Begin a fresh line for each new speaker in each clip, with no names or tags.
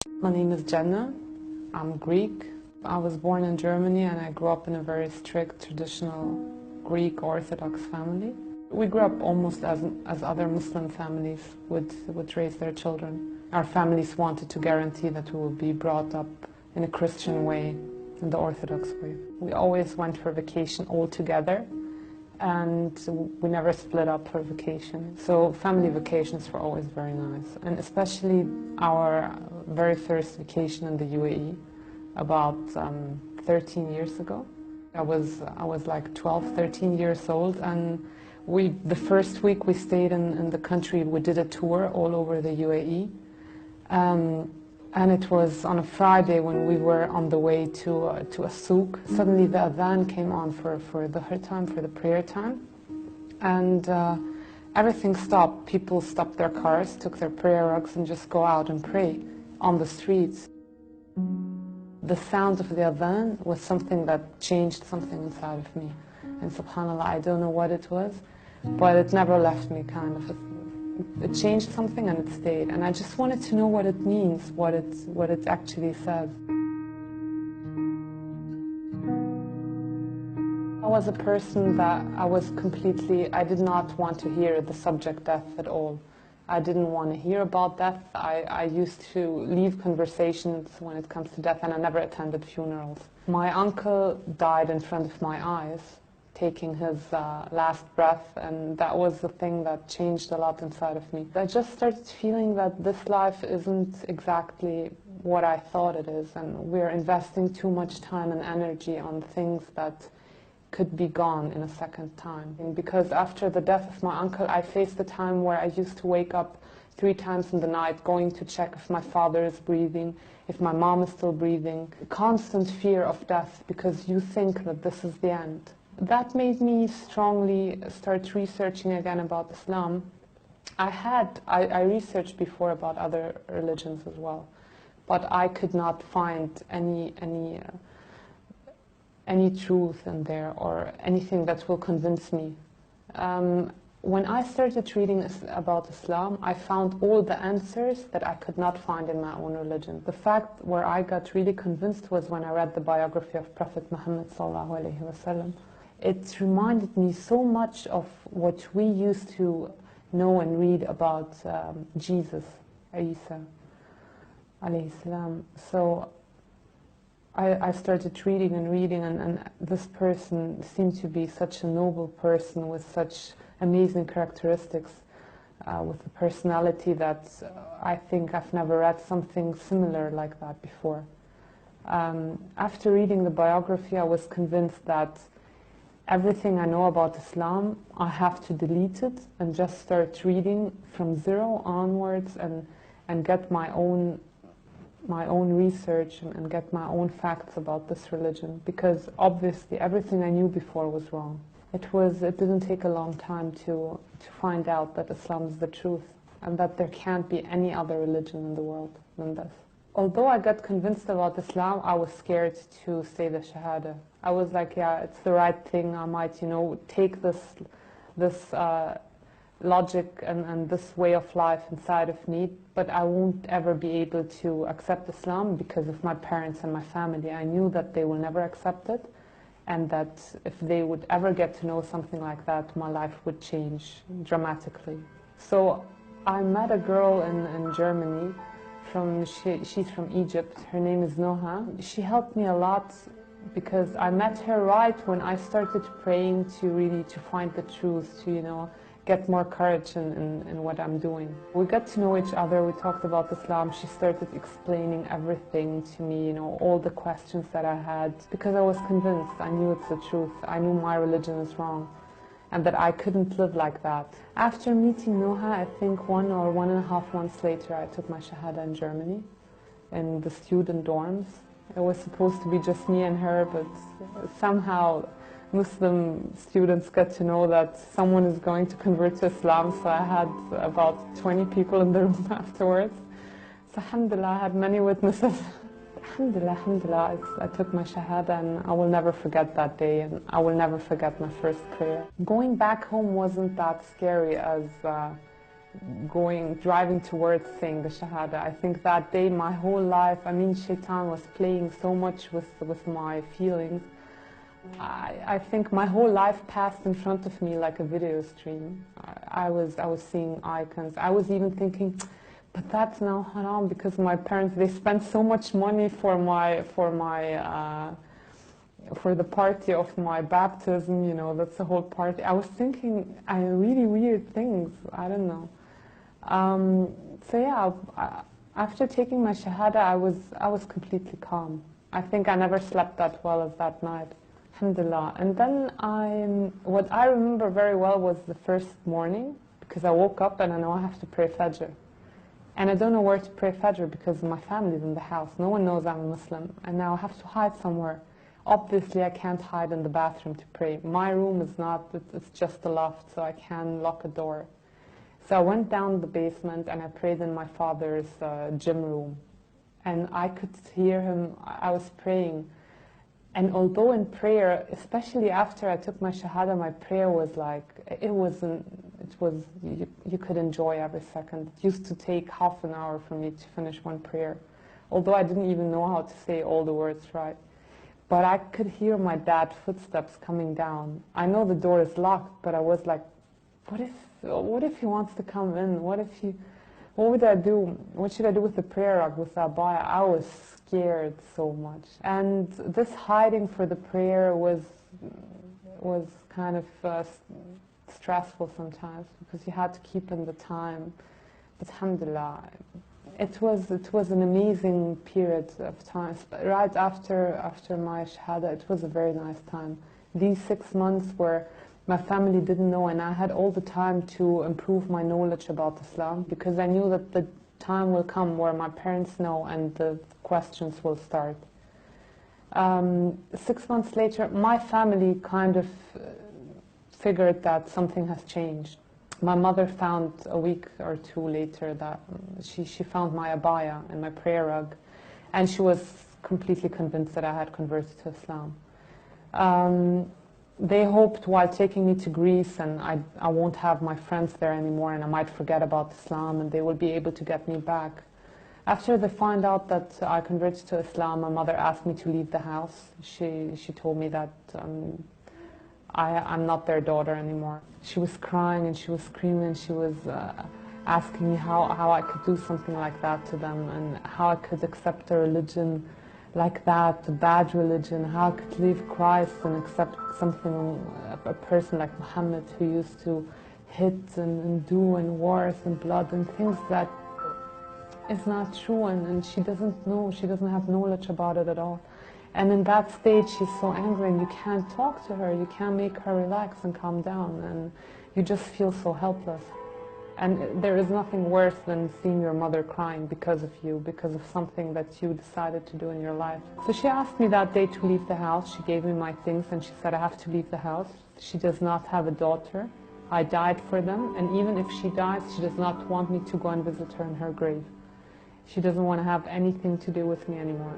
My name is Jenna. I'm Greek. I was born in Germany and I grew up in a very strict, traditional Greek Orthodox family. We grew up almost as other Muslim families would raise their children. Our families wanted to guarantee that we would be brought up in a Christian way, in the Orthodox way. We always went for vacation all together, and we never split up for vacation. So family vacations were always very nice, and especially our very first vacation in the UAE about 13 years ago. I was like 12, 13 years old, and the first week we stayed in the country, we did a tour all over the UAE. And it was on a Friday when we were on the way to a souk. Suddenly the adhan came on for the time, for the prayer time. And everything stopped. People stopped their cars, took their prayer rugs and just go out and pray on the streets. The sound of the adhan was something that changed something inside of me. And subhanAllah, I don't know what it was, but it never left me, kind of. It changed something and it stayed. And I just wanted to know what it means, what it actually says. I was a person that I did not want to hear the subject death at all. I didn't want to hear about death. I used to leave conversations when it comes to death, and I never attended funerals. My uncle died in front of my eyes, taking his last breath, and that was the thing that changed a lot inside of me. I just started feeling that this life isn't exactly what I thought it is, and we're investing too much time and energy on things that could be gone in a second time. And because after the death of my uncle, I faced a time where I used to wake up 3 times in the night, going to check if my father is breathing, if my mom is still breathing. Constant fear of death, because you think that this is the end. That made me strongly start researching again about Islam. I researched before about other religions as well, but I could not find any truth in there or anything that will convince me. When I started reading about Islam, I found all the answers that I could not find in my own religion. The fact where I got really convinced was when I read the biography of Prophet Muhammad ﷺ. It reminded me so much of what we used to know and read about Jesus, Isa, alayhi salam. So I started reading, and this person seemed to be such a noble person with such amazing characteristics, with a personality that I think I've never read something similar like that before. After reading the biography, I was convinced that everything I know about Islam, I have to delete it and just start reading from zero onwards and get my own research and get my own facts about this religion, because obviously everything I knew before was wrong. It didn't take a long time to find out that Islam is the truth and that there can't be any other religion in the world than this. Although I got convinced about Islam, I was scared to say the Shahada. I was like, yeah, it's the right thing. I might, take this logic and this way of life inside of me, but I won't ever be able to accept Islam because of my parents and my family. I knew that they will never accept it, and that if they would ever get to know something like that, my life would change dramatically. So I met a girl in Germany. She's from Egypt. Her name is Noha. She helped me a lot because I met her right when I started praying to find the truth, to get more courage in what I'm doing. We got to know each other. We talked about Islam. She started explaining everything to me, all the questions that I had, because I was convinced. I knew it's the truth. I knew my religion is wrong, and that I couldn't live like that. After meeting Noha, I think 1 or 1.5 months later, I took my Shahada in Germany, in the student dorms. It was supposed to be just me and her, but somehow Muslim students got to know that someone is going to convert to Islam, so I had about 20 people in the room afterwards. So alhamdulillah, I had many witnesses. Alhamdulillah, I took my Shahada, and I will never forget that day, and I will never forget my first prayer. Going back home wasn't that scary as driving towards saying the Shahada. I think that day, my whole life, I mean, Shaitan was playing so much with my feelings. I think my whole life passed in front of me like a video stream. I was seeing icons. I was even thinking, but that's now haram because my parents, they spent so much money for the party of my baptism, you know, that's the whole party. I was thinking really weird things, I don't know. So yeah, after taking my Shahada, I was completely calm. I think I never slept that well as that night. Alhamdulillah. And then what I remember very well was the first morning, because I woke up and I know I have to pray Fajr. And I don't know where to pray Fajr because my family's in the house. No one knows I'm a Muslim. And now I have to hide somewhere. Obviously, I can't hide in the bathroom to pray. My room is not, it's just a loft, so I can lock a door. So I went down the basement and I prayed in my father's gym room. And I could hear him, I was praying. And although in prayer, especially after I took my Shahada, my prayer was like, you could enjoy every second. It used to take half an hour for me to finish one prayer. Although I didn't even know how to say all the words right. But I could hear my dad's footsteps coming down. I know the door is locked, but I was like, what if he wants to come in? What would I do? What should I do with the prayer rug, with the abaya? I was scared so much. And this hiding for the prayer was kind of stressful sometimes because you had to keep in the time. But alhamdulillah, it was an amazing period of time. Right after my Shahada, it was a very nice time. These 6 months where my family didn't know, and I had all the time to improve my knowledge about Islam because I knew that the time will come where my parents know and the questions will start. 6 months later, my family kind of figured that something has changed. My mother found a week or two later that she found my abaya and my prayer rug, and she was completely convinced that I had converted to Islam. They hoped while taking me to Greece and I won't have my friends there anymore and I might forget about Islam and they will be able to get me back. After they find out that I converted to Islam, my mother asked me to leave the house. She told me that I'm not their daughter anymore. She was crying and she was screaming and she was asking me how I could do something like that to them and how I could accept a religion like that, a bad religion, how I could leave Christ and accept a person like Muhammad who used to hit and do and wars and blood and things that is not true, and she doesn't know, she doesn't have knowledge about it at all. And in that stage she's so angry and you can't talk to her, you can't make her relax and calm down, and you just feel so helpless. And there is nothing worse than seeing your mother crying because of you, because of something that you decided to do in your life. So she asked me that day to leave the house. She gave me my things and she said I have to leave the house. She does not have a daughter. I died for them, and even if she dies, she does not want me to go and visit her in her grave. She doesn't want to have anything to do with me anymore.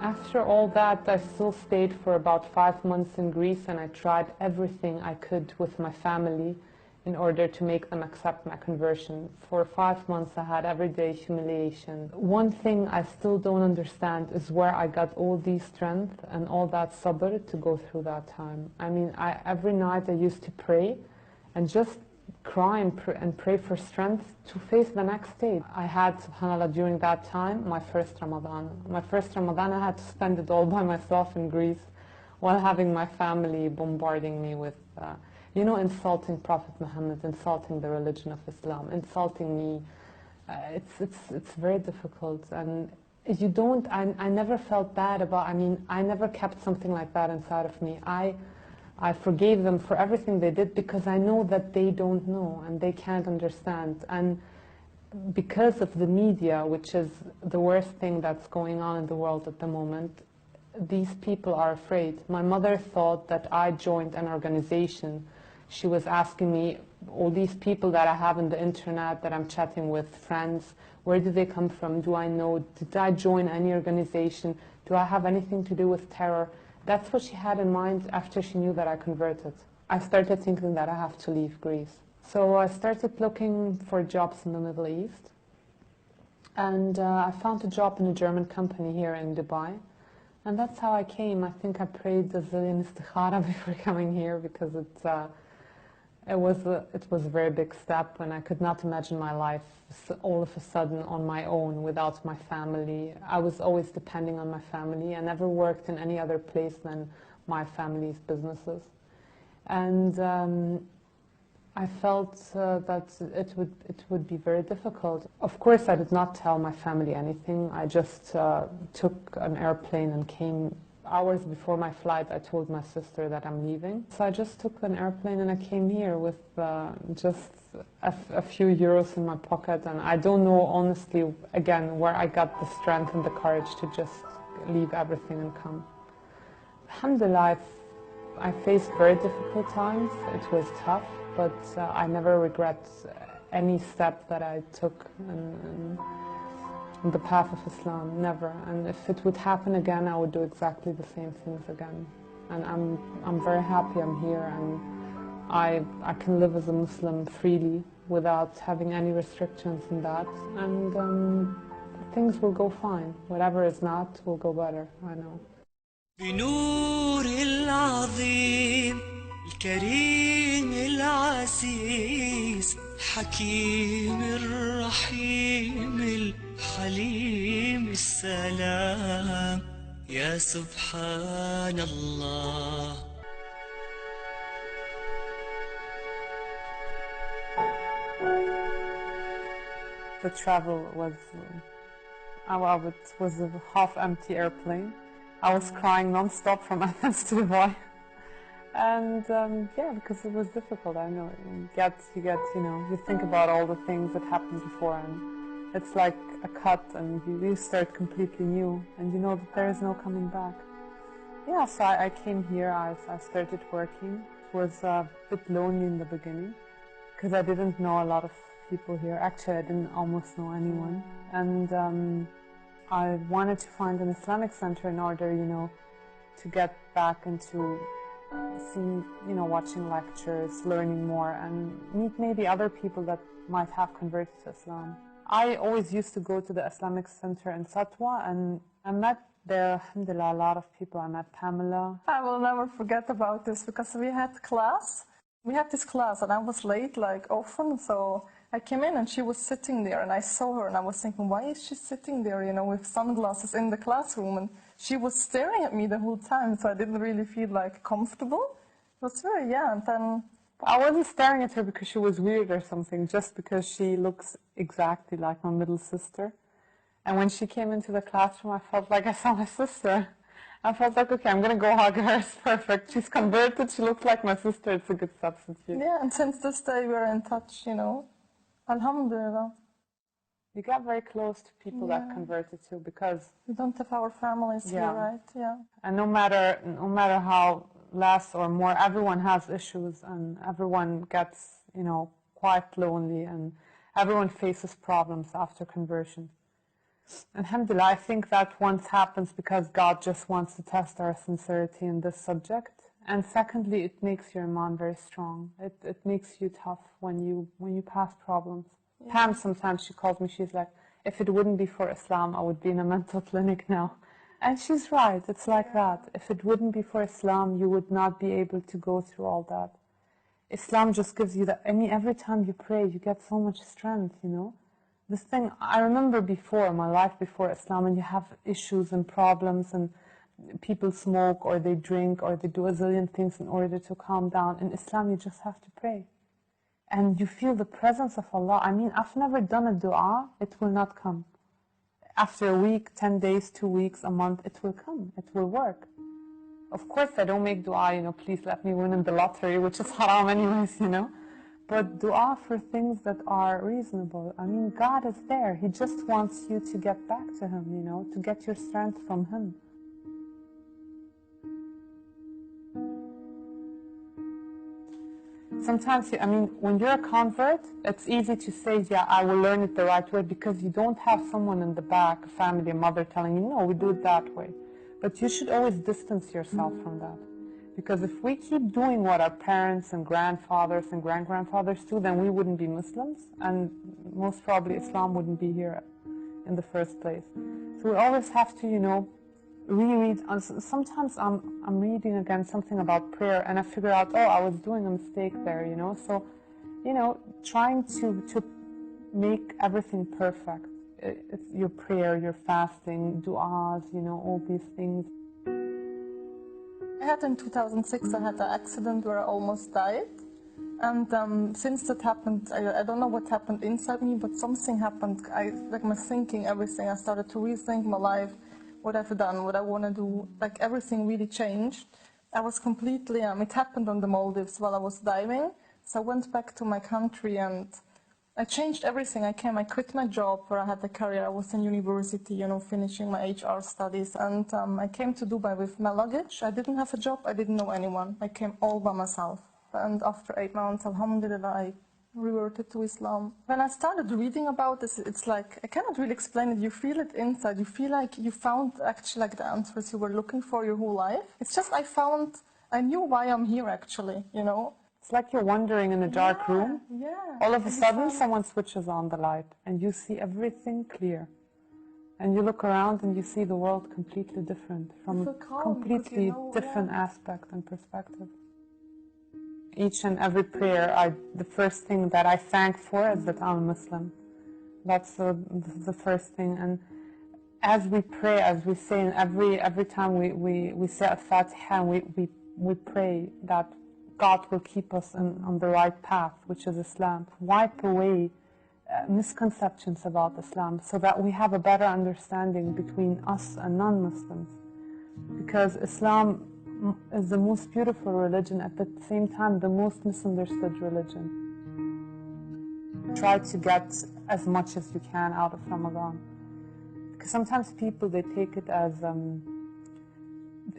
After all that, I still stayed for about 5 months in Greece, and I tried everything I could with my family in order to make them accept my conversion. For 5 months I had everyday humiliation. One thing I still don't understand is where I got all the strength and all that sabr to go through that time. I mean, every night I used to pray and just cry and pray for strength to face the next day. I had, subhanAllah, during that time, my first Ramadan. My first Ramadan I had to spend it all by myself in Greece while having my family bombarding me with insulting Prophet Muhammad, insulting the religion of Islam, insulting me. It's very difficult, and I never felt bad about, I never kept something like that inside of me. I forgave them for everything they did because I know that they don't know and they can't understand. And because of the media, which is the worst thing that's going on in the world at the moment, these people are afraid. My mother thought that I joined an organization. She was asking me, all these people that I have on the internet that I'm chatting with, friends, where do they come from? Do I know? Did I join any organization? Do I have anything to do with terror? That's what she had in mind after she knew that I converted. I started thinking that I have to leave Greece. So I started looking for jobs in the Middle East, and I found a job in a German company here in Dubai, and that's how I came. I think I prayed a zillion istikhara before coming here, because it was a very big step, and I could not imagine my life all of a sudden on my own without my family. I was always depending on my family. I never worked in any other place than my family's businesses, and I felt that it would be very difficult. Of course, I did not tell my family anything. I just took an airplane and came. Hours before my flight, I told my sister that I'm leaving. So I just took an airplane and I came here with just a few euros in my pocket. And I don't know, honestly, again, where I got the strength and the courage to just leave everything and come. Alhamdulillah, I faced very difficult times. It was tough, but I never regret any step that I took in the path of Islam, never. And if it would happen again, I would do exactly the same things again. And I'm very happy I'm here, and I can live as a Muslim freely without having any restrictions in that. And things will go fine. Whatever is not will go better, I know.
بنور العظيم الكريم العزيز حكيم الرحيم الحليم السلام يا سبحان الله.
The travel was, it was a half-empty airplane. I was crying non-stop from Athens to Dubai. And yeah, because it was difficult, I know. You think about all the things that happened before, and it's like a cut, and you start completely new, and you know that there is no coming back. Yeah, so I came here, I started working. It was a bit lonely in the beginning, because I didn't know a lot of people here. Actually, I didn't almost know anyone. And I wanted to find an Islamic center in order, to get back into seeing, watching lectures, learning more, and meet maybe other people that might have converted to Islam. I always used to go to the Islamic center in Satwa, and I met there, alhamdulillah, a lot of people. I met Pamela.
I will never forget about this, because we had class. We had this class, and I was late, like often, so I came in and she was sitting there, and I saw her, and I was thinking, why is she sitting there, with sunglasses in the classroom? And she was staring at me the whole time, so I didn't really feel like comfortable. It was very, and then...
I wasn't staring at her because she was weird or something, just because she looks exactly like my middle sister. And when she came into the classroom, I felt like I saw my sister. I felt like, okay, I'm going to go hug her, it's perfect. She's converted, she looks like my sister, it's a good substitute.
Yeah, and since this day we're in touch, Alhamdulillah.
You get very close to people that converted too, because
we don't have our families here, right? Yeah.
And no matter how less or more, everyone has issues, and everyone gets, quite lonely, and everyone faces problems after conversion. Alhamdulillah, I think that once happens because God just wants to test our sincerity in this subject. And secondly, it makes your iman very strong. It makes you tough when you pass problems. Yeah. Pam, sometimes she calls me, she's like, if it wouldn't be for Islam, I would be in a mental clinic now. And she's right, it's like that. If it wouldn't be for Islam, you would not be able to go through all that. Islam just gives you every time you pray, you get so much strength, This thing, I remember before, my life before Islam, and you have issues and problems, and people smoke, or they drink, or they do a zillion things in order to calm down. In Islam, you just have to pray. And you feel the presence of Allah. I mean, I've never done a dua, it will not come. After a week, 10 days, 2 weeks, a month, it will come, it will work. Of course, I don't make dua, please let me win in the lottery, which is haram anyways, But dua for things that are reasonable. I mean, God is there. He just wants you to get back to Him, to get your strength from Him. Sometimes, when you're a convert, it's easy to say, yeah, I will learn it the right way, because you don't have someone in the back, a family, a mother telling you, no, we do it that way. But you should always distance yourself from that. Because if we keep doing what our parents and grandfathers and great-grandfathers do, then we wouldn't be Muslims, and most probably Islam wouldn't be here in the first place. So we always have to, you know, reread. Sometimes I'm reading again something about prayer, and I figure out, oh, I was doing a mistake there, you know. So, you know, trying to make everything perfect. It's your prayer, your fasting, du'as, you know, all these things.
I had in 2006, I had an accident where I almost died. And since that happened, I don't know what happened inside me, but something happened. Like my thinking, everything, I started to rethink my life, what I've done, what I want to do, like everything really changed. I was completely, it happened on the Maldives while I was diving. So I went back to my country and I changed everything. I quit my job where I had a career. I was in university, you know, finishing my HR studies. And I came to Dubai with my luggage. I didn't have a job. I didn't know anyone. I came all by myself. And after 8 months, alhamdulillah, I reverted to Islam. When I started reading about this, it's like, I cannot really explain it. You feel it inside. You feel like you found actually like the answers you were looking for your whole life. It's just I knew why I'm here actually, you know.
It's like you're wandering in a dark room.
Yeah.
All of a sudden, someone switches on the light, and you see everything clear. And you look around and you see the world completely different, from a completely different aspect and perspective. Each and every prayer, the first thing that I thank for is that I'm a Muslim. That's the first thing. And as we pray, as we say, and every time we say a Fatiha, we pray that God will keep us on the right path, which is Islam. Wipe away misconceptions about Islam so that we have a better understanding between us and non-Muslims. Because Islam is the most beautiful religion, at the same time the most misunderstood religion. Try to get as much as you can out of Ramadan. Because sometimes people, they take it as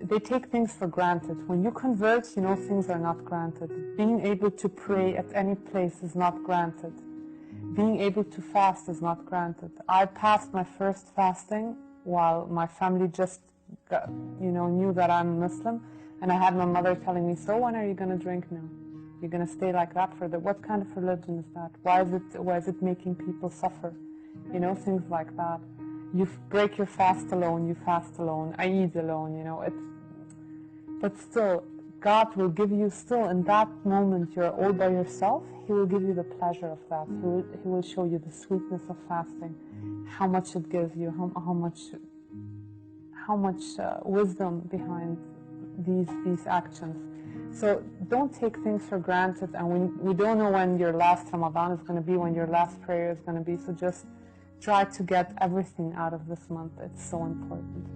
they take things for granted. When you convert, you know, things are not granted. Being able to pray at any place is not granted. Being able to fast is not granted. I passed my first fasting while my family just knew that I'm Muslim, and I had my mother telling me, so when are you going to drink now? You're going to stay like that what kind of religion is that? Why is it making people suffer? You know, things like that. You break your fast alone, you fast alone, I eat alone, you know. But still, God will give you still, in that moment you're all by yourself, He will give you the pleasure of that. He will show you the sweetness of fasting, how much it gives you, how much wisdom behind these actions. So don't take things for granted, and we don't know when your last Ramadan is going to be, when your last prayer is going to be, so just try to get everything out of this month. It's so important.